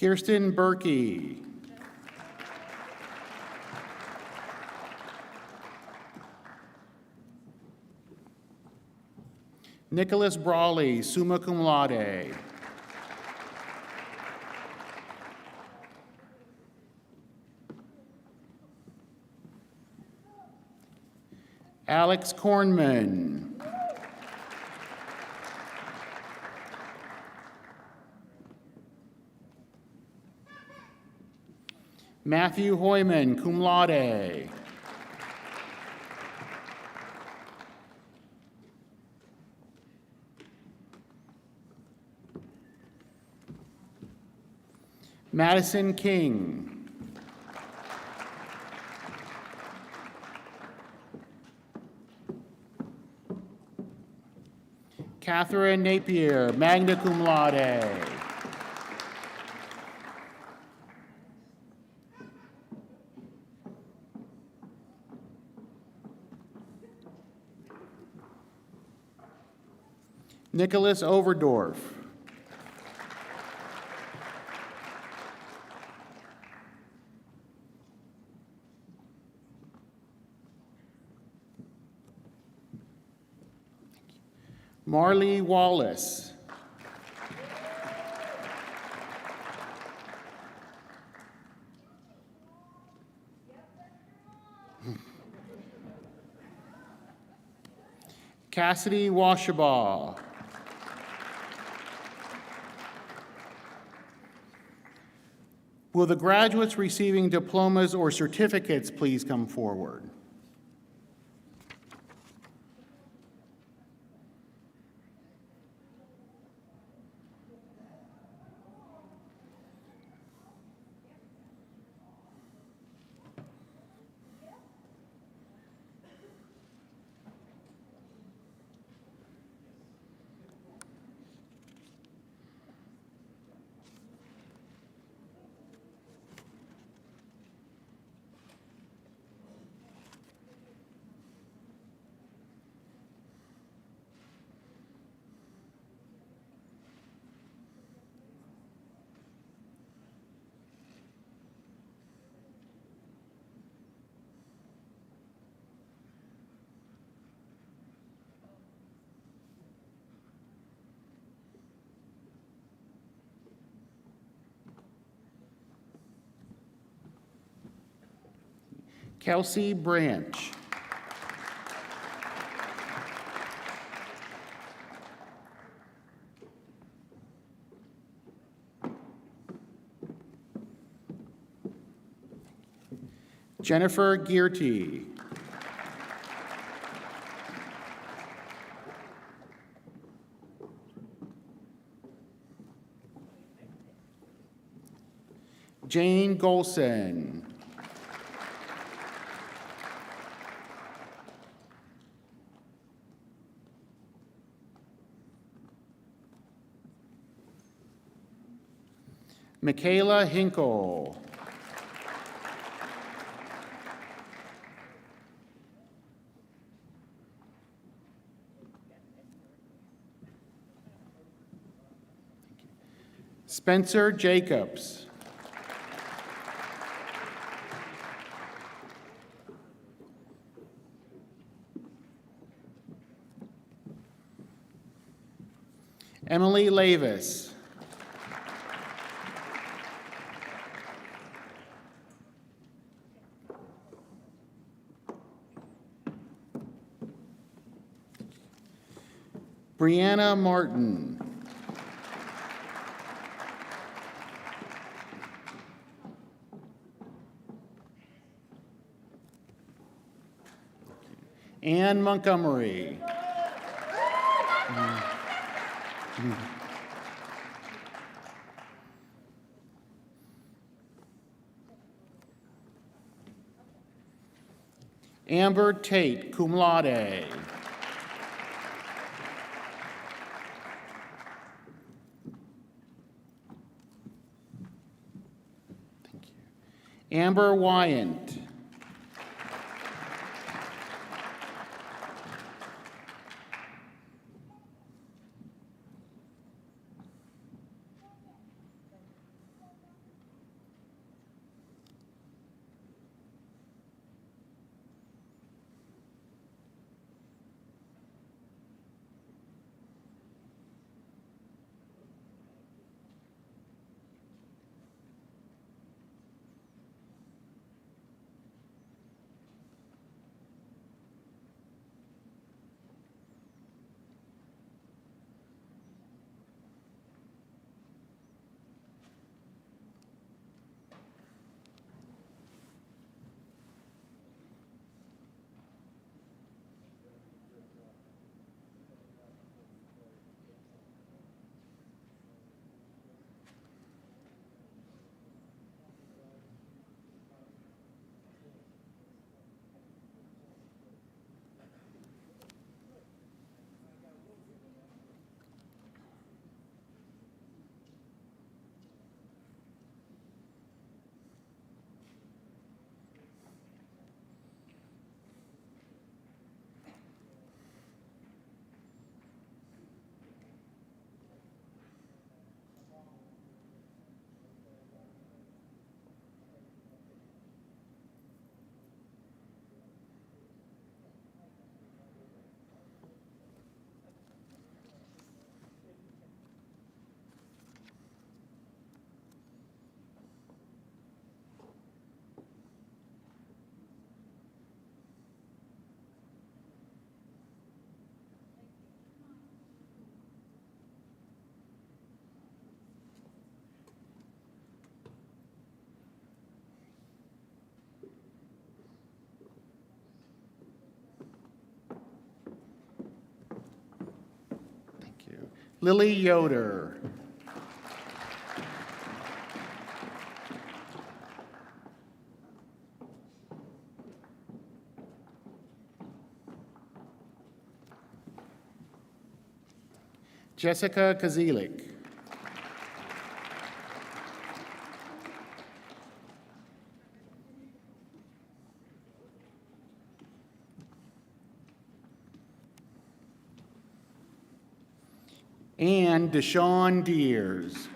Kirsten Berkey. Nicholas Brawley, summa cum laude. Alex Kornman. Matthew Hoyman, cum laude. Madison King. Catherine Napier, magna cum laude. Nicholas Overdorf. Marley Wallace. Cassidy Washabaugh. Will the graduates receiving diplomas or certificates please come forward? Kelsey Branch. Jennifer Gearty. Jane Golson. Michaela Hinkle. Spencer Jacobs. Emily Lavis. Brianna Martin. Ann Montgomery. Amber Tate, cum laude. Thank you. Amber Wyant. Lily Yoder. Jessica Kazilik. And Deshawn Deers.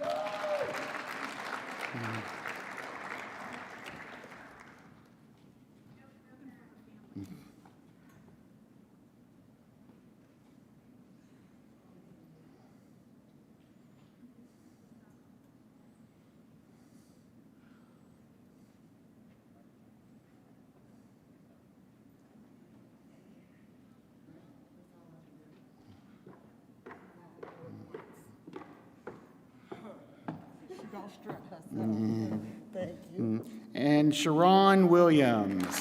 Thank you. And Sharon Williams.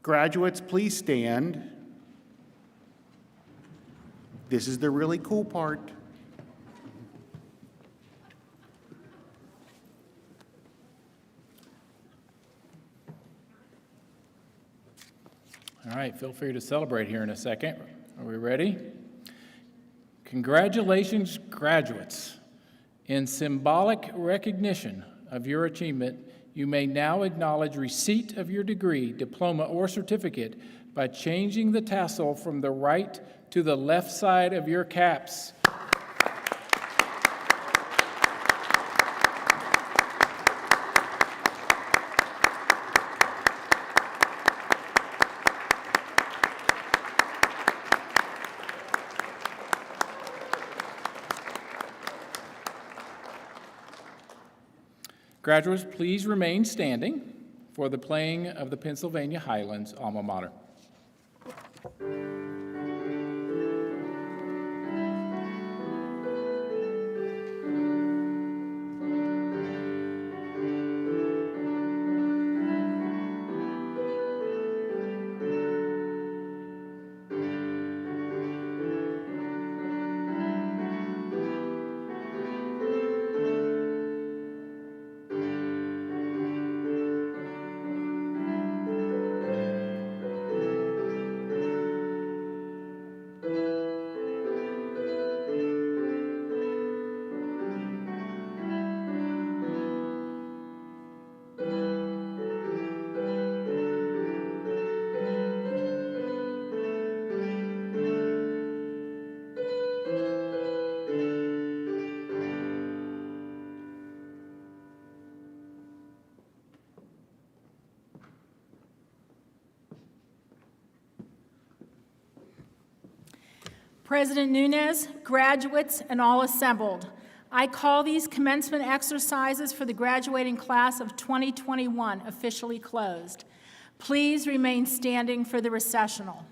Graduates, please stand. This is the really cool part. All right, feel free to celebrate here in a second. Are we ready? Congratulations, graduates. In symbolic recognition of your achievement, you may now acknowledge receipt of your degree, diploma, or certificate by changing the tassel from the right to the left side of your caps. Graduates, please remain standing for the playing of the Pennsylvania Highlands alma mater. President Nunes, graduates, and all assembled, I call these commencement exercises for the graduating class of 2021 officially closed. Please remain standing for the recessional.